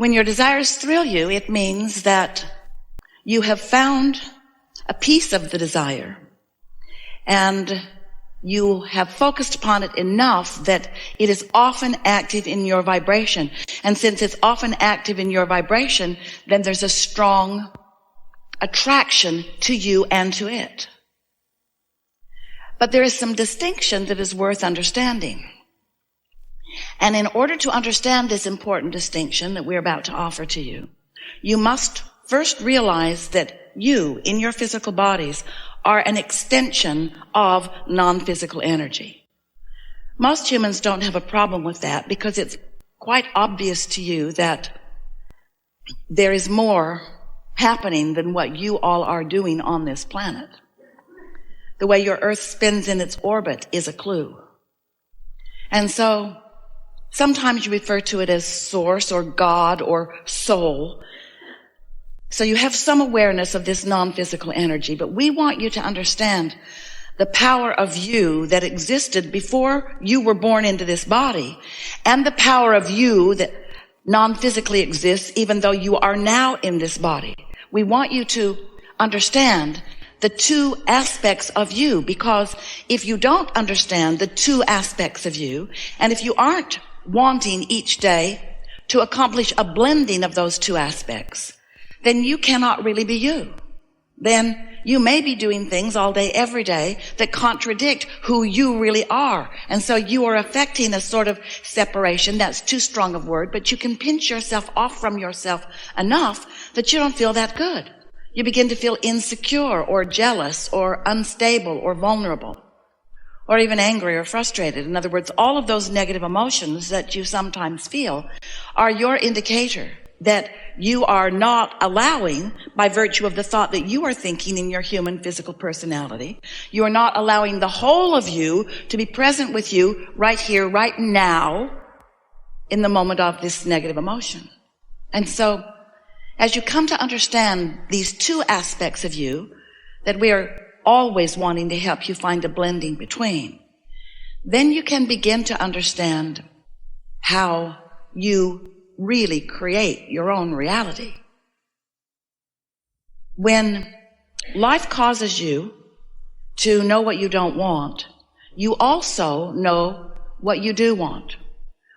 When your desires thrill you, it means that you have found a piece of the desire and you have focused upon it enough that it is often active in your vibration. And since it's often active in your vibration, then there's a strong attraction to you and to it. But there is some distinction that is worth understanding. And in order to understand this important distinction that we're about to offer to you, you must first realize that you, in your physical bodies, are an extension of non-physical energy. Most humans don't have a problem with that because it's quite obvious to you that there is more happening than what you all are doing on this planet. The way your Earth spins in its orbit is a clue. And so sometimes you refer to it as source or God or soul. So you have some awareness of this non-physical energy, but we want you to understand the power of you that existed before you were born into this body, and the power of you that non-physically exists even though you are now in this body. We want you to understand the two aspects of you, because if you don't understand the two aspects of you, and if you aren't wanting each day to accomplish a blending of those two aspects, then you cannot really be you. Then you may be doing things all day, every day that contradict who you really are. And so you are affecting a sort of separation. That's too strong a word, but you can pinch yourself off from yourself enough that you don't feel that good. You begin to feel insecure or jealous or unstable or vulnerable or even angry or frustrated. In other words, all of those negative emotions that you sometimes feel are your indicator that you are not allowing, by virtue of the thought that you are thinking in your human physical personality, you are not allowing the whole of you to be present with you right here, right now, in the moment of this negative emotion. And so, as you come to understand these two aspects of you that we are always wanting to help you find a blending between, then you can begin to understand how you really create your own reality. When life causes you to know what you don't want, you also know what you do want.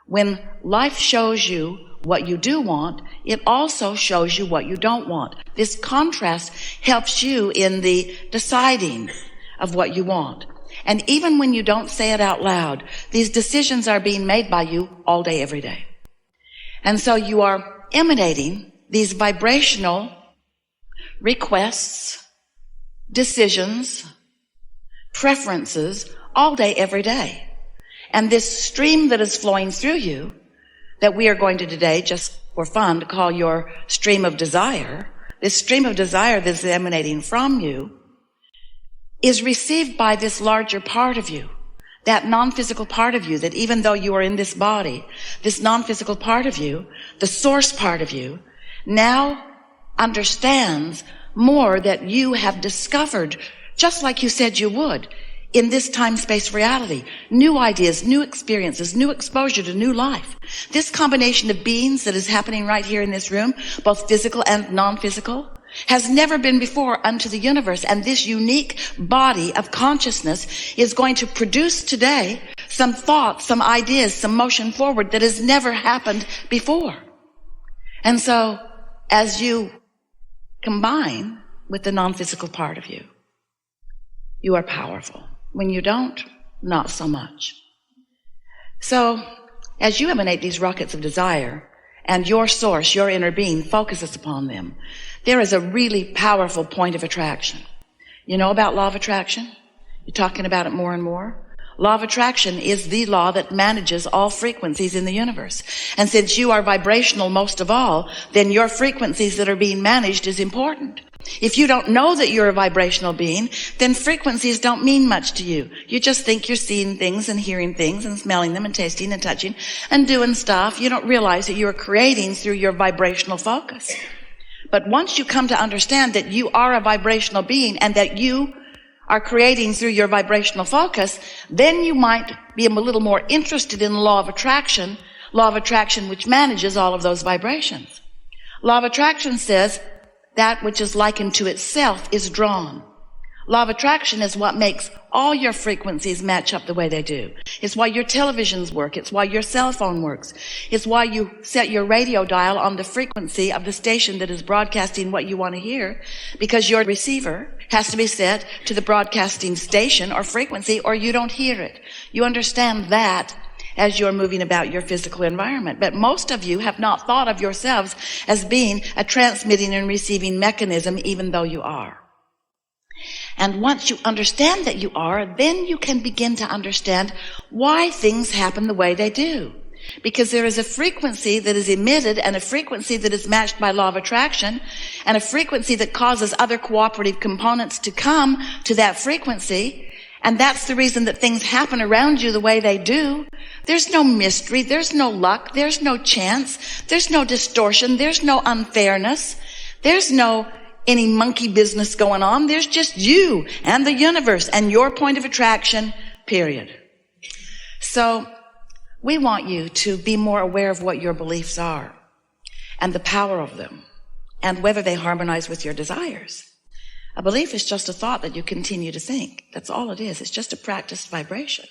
When life shows you what you do want, it also shows you what you don't want. This contrast helps you in the deciding of what you want. And even when you don't say it out loud, these decisions are being made by you all day, every day. And so you are emanating these vibrational requests, decisions, preferences all day, every day. And this stream that is flowing through you, that we are going to today, just for fun, to call your stream of desire, this stream of desire that is emanating from you, is received by this larger part of you. That non-physical part of you, that even though you are in this body, this non-physical part of you, the source part of you, now understands more that you have discovered, just like you said you would, in this time-space reality. New ideas, new experiences, new exposure to new life. This combination of beings that is happening right here in this room, both physical and non-physical, has never been before unto the universe. And this unique body of consciousness is going to produce today some thoughts, some ideas, some motion forward that has never happened before. And so as you combine with the non-physical part of you, you are powerful. When you don't, not so much. So as you emanate these rockets of desire, and your source, your inner being, focuses upon them, there is a really powerful point of attraction. You know about law of attraction? You're talking about it more and more. Law of attraction is the law that manages all frequencies in the universe. And since you are vibrational most of all, then your frequencies that are being managed is important. If you don't know that you're a vibrational being, then frequencies don't mean much to you. You just think you're seeing things and hearing things and smelling them and tasting and touching and doing stuff. You don't realize that you're creating through your vibrational focus. But once you come to understand that you are a vibrational being and that you are creating through your vibrational focus, then you might be a little more interested in the law of attraction, law of attraction which manages all of those vibrations. Law of attraction says that which is likened to itself is drawn. Law of attraction is what makes all your frequencies match up the way they do. It's why your televisions work. It's why your cell phone works. It's why you set your radio dial on the frequency of the station that is broadcasting what you want to hear, because your receiver has to be set to the broadcasting station or frequency or you don't hear it. You understand that as you're moving about your physical environment. But most of you have not thought of yourselves as being a transmitting and receiving mechanism, even though you are. And once you understand that you are, then you can begin to understand why things happen the way they do. Because there is a frequency that is emitted and a frequency that is matched by law of attraction and a frequency that causes other cooperative components to come to that frequency. And that's the reason that things happen around you the way they do. There's no mystery. There's no luck. There's no chance. There's no distortion. There's no unfairness. There's no any monkey business going on. There's just you and the universe and your point of attraction, period. So we want you to be more aware of what your beliefs are and the power of them and whether they harmonize with your desires. A belief is just a thought that you continue to think. That's all it is. It's just a practiced vibration.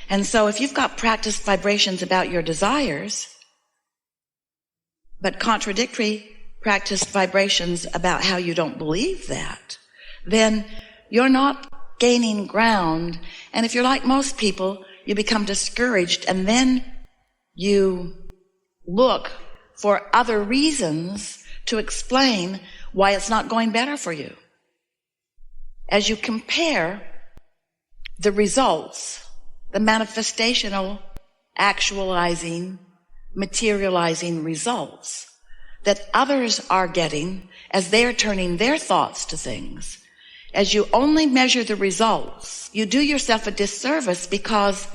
And so if you've got practiced vibrations about your desires, but contradictory practiced vibrations about how you don't believe that, then you're not gaining ground. And if you're like most people, you become discouraged and then you look for other reasons to explain why it's not going better for you. As you compare the results, the manifestational, actualizing, materializing results that others are getting as they're turning their thoughts to things, as you only measure the results, you do yourself a disservice because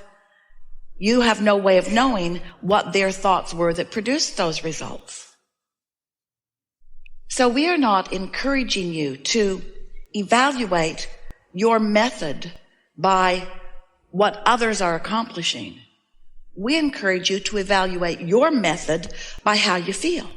you have no way of knowing what their thoughts were that produced those results. So we are not encouraging you to evaluate your method by what others are accomplishing. We encourage you to evaluate your method by how you feel,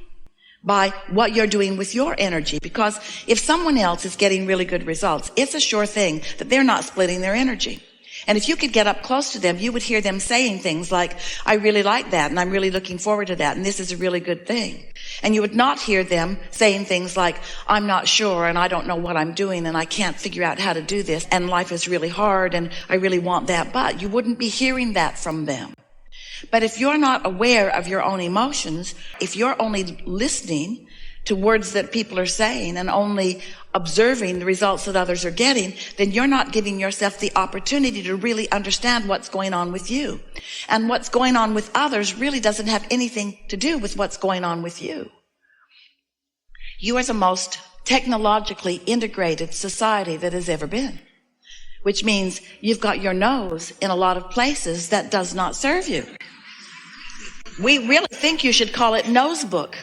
by what you're doing with your energy. Because if someone else is getting really good results, it's a sure thing that they're not splitting their energy. And if you could get up close to them, you would hear them saying things like, I really like that, and I'm really looking forward to that, and this is a really good thing. And you would not hear them saying things like, I'm not sure, and I don't know what I'm doing, and I can't figure out how to do this, and life is really hard, and I really want that. But you wouldn't be hearing that from them. But if you're not aware of your own emotions, if you're only listening to words that people are saying and only observing the results that others are getting, then you're not giving yourself the opportunity to really understand what's going on with you. And what's going on with others really doesn't have anything to do with what's going on with you. You are the most technologically integrated society that has ever been, which means you've got your nose in a lot of places that does not serve you. We really think you should call it nose book.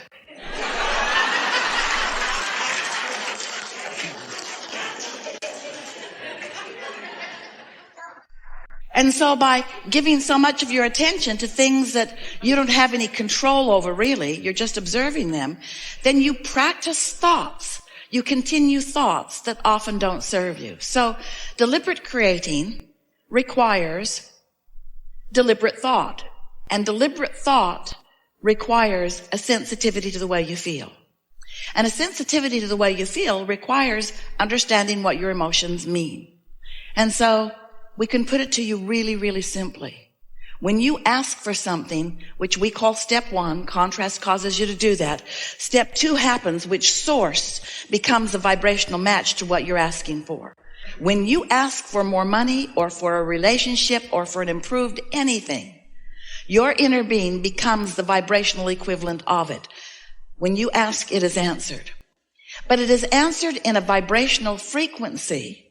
And so by giving so much of your attention to things that you don't have any control over really, you're just observing them, then you practice thoughts. You continue thoughts that often don't serve you. So deliberate creating requires deliberate thought. And deliberate thought requires a sensitivity to the way you feel. And a sensitivity to the way you feel requires understanding what your emotions mean. And so we can put it to you really, really simply. When you ask for something, which we call step 1, contrast causes you to do that. Step 2 happens, which source becomes a vibrational match to what you're asking for. When you ask for more money or for a relationship or for an improved anything, your inner being becomes the vibrational equivalent of it. When you ask, it is answered. But it is answered in a vibrational frequency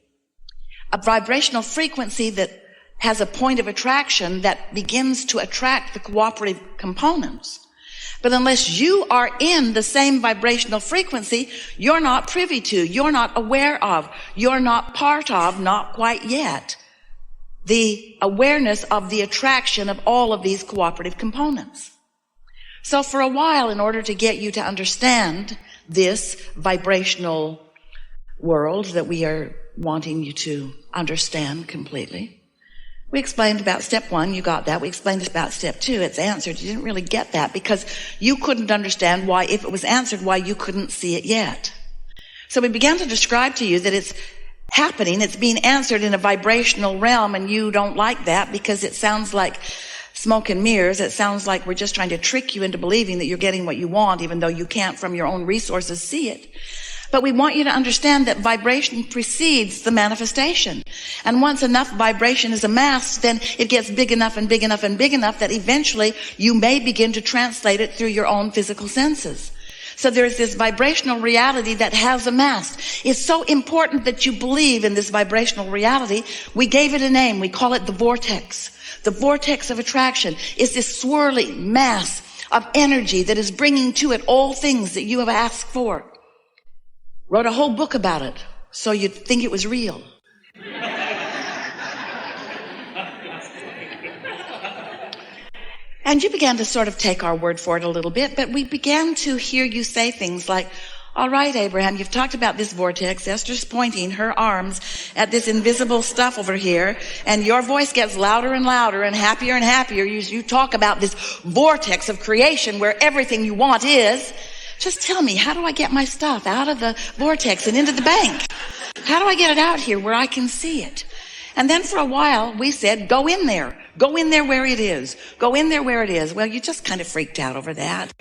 that has a point of attraction that begins to attract the cooperative components. But unless you are in the same vibrational frequency, you're not privy to, you're not aware of, you're not part of, not quite yet, the awareness of the attraction of all of these cooperative components. So for a while, in order to get you to understand this vibrational world that we are wanting you to understand completely, we explained about step 1, you got that. We explained about step 2, it's answered. You didn't really get that because you couldn't understand why, if it was answered, why you couldn't see it yet. So we began to describe to you that it's happening, it's being answered in a vibrational realm, and you don't like that because it sounds like smoke and mirrors. It sounds like we're just trying to trick you into believing that you're getting what you want, even though you can't from your own resources see it. But we want you to understand that vibration precedes the manifestation. And once enough vibration is amassed, then it gets big enough and big enough and big enough that eventually you may begin to translate it through your own physical senses. So there's this vibrational reality that has amassed. It's so important that you believe in this vibrational reality. We gave it a name. We call it the vortex. The vortex of attraction is this swirling mass of energy that is bringing to it all things that you have asked for. Wrote a whole book about it so you'd think it was real. And you began to sort of take our word for it a little bit, but we began to hear you say things like, all right, Abraham, you've talked about this vortex. Esther's pointing her arms at this invisible stuff over here, and your voice gets louder and louder and happier. You talk about this vortex of creation where everything you want is. Just tell me, how do I get my stuff out of the vortex and into the bank? How do I get it out here where I can see it? And then for a while, we said, go in there. Go in there where it is. Go in there where it is. Well, you just kind of freaked out over that.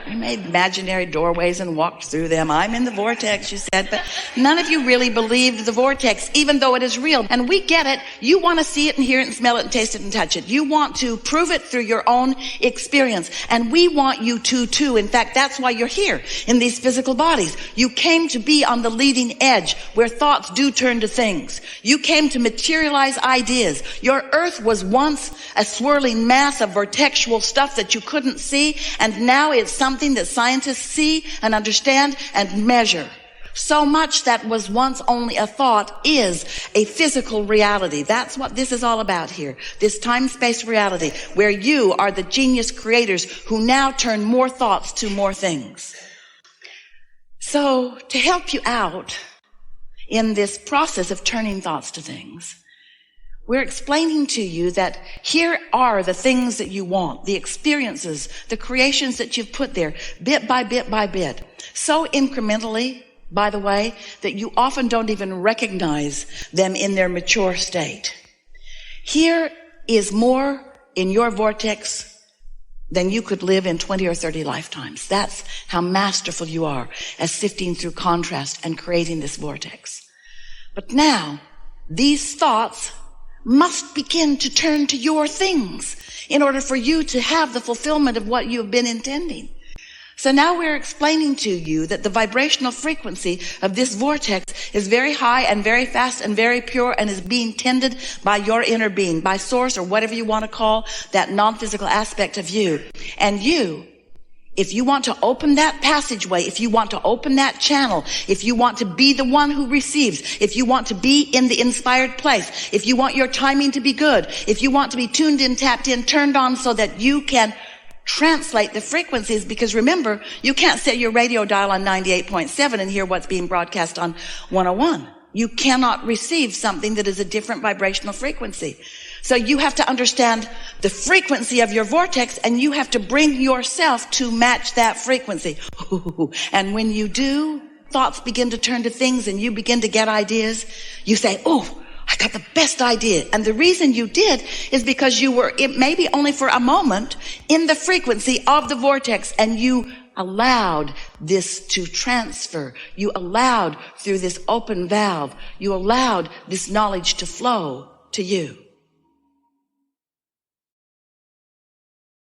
You made imaginary doorways and walked through them. I'm in the vortex, you said, but none of you really believed the vortex, even though it is real. And we get it. You want to see it and hear it and smell it and taste it and touch it. You want to prove it through your own experience. And we want you to too. In fact, that's why you're here in these physical bodies. You came to be on the leading edge where thoughts do turn to things. You came to materialize ideas. Your earth was once a swirling mass of vortexual stuff that you couldn't see, and now it's something that scientists see and understand and measure. So much that was once only a thought is a physical reality. That's what this is all about here. This time-space reality where you are the genius creators who now turn more thoughts to more things. So to help you out in this process of turning thoughts to things, we're explaining to you that here are the things that you want, the experiences, the creations that you've put there, bit by bit by bit. So incrementally, by the way, that you often don't even recognize them in their mature state. Here is more in your vortex than you could live in 20 or 30 lifetimes. That's how masterful you are at sifting through contrast and creating this vortex. But now, these thoughts must begin to turn to your things in order for you to have the fulfillment of what you have been intending. So now we're explaining to you that the vibrational frequency of this vortex is very high and very fast and very pure and is being tended by your inner being, by source or whatever you want to call that non-physical aspect of you. And you, if you want to open that passageway, if you want to open that channel, if you want to be the one who receives, if you want to be in the inspired place, if you want your timing to be good, if you want to be tuned in, tapped in, turned on so that you can translate the frequencies, because remember, you can't set your radio dial on 98.7 and hear what's being broadcast on 101. You cannot receive something that is a different vibrational frequency. So you have to understand the frequency of your vortex, and you have to bring yourself to match that frequency. And when you do, thoughts begin to turn to things and you begin to get ideas. You say, oh, I got the best idea. And the reason you did is because you were, it maybe only for a moment, in the frequency of the vortex, and you allowed this to transfer. You allowed through this open valve, you allowed this knowledge to flow to you.